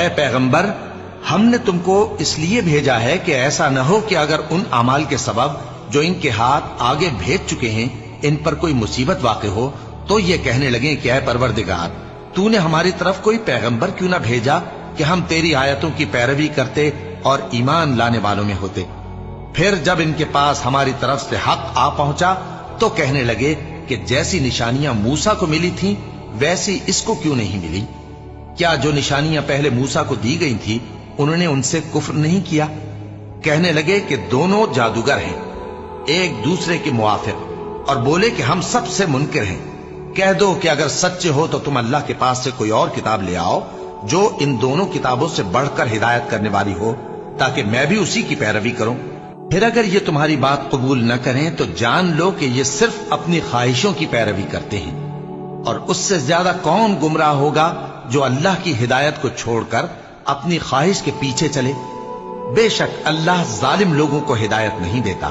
اے پیغمبر، ہم نے تم کو اس لیے بھیجا ہے کہ ایسا نہ ہو کہ اگر ان اعمال کے سبب جو ان کے ہاتھ آگے بھیج چکے ہیں ان پر کوئی مصیبت واقع ہو تو یہ کہنے لگیں کہ اے پروردگار، تو نے ہماری طرف کوئی پیغمبر کیوں نہ بھیجا کہ ہم تیری آیتوں کی پیروی کرتے اور ایمان لانے والوں میں ہوتے۔ پھر جب ان کے پاس ہماری طرف سے حق آ پہنچا تو کہنے لگے کہ جیسی نشانیاں موسیٰ کو ملی تھیں ویسی اس کو کیوں نہیں ملی؟ کیا جو نشانیاں پہلے موسیٰ کو دی گئی تھی انہوں نے ان سے کفر نہیں کیا؟ کہنے لگے کہ دونوں جادوگر ہیں، ایک دوسرے کے موافق، اور بولے کہ ہم سب سے منکر ہیں۔ کہہ دو کہ اگر سچے ہو تو تم اللہ کے پاس سے کوئی اور کتاب لے آؤ جو ان دونوں کتابوں سے بڑھ کر ہدایت کرنے والی ہو، تاکہ میں بھی اسی کی پیروی کروں۔ پھر اگر یہ تمہاری بات قبول نہ کریں تو جان لو کہ یہ صرف اپنی خواہشوں کی پیروی کرتے ہیں، اور اس سے زیادہ کون گمراہ ہوگا جو اللہ کی ہدایت کو چھوڑ کر اپنی خواہش کے پیچھے چلے۔ بے شک اللہ ظالم لوگوں کو ہدایت نہیں دیتا۔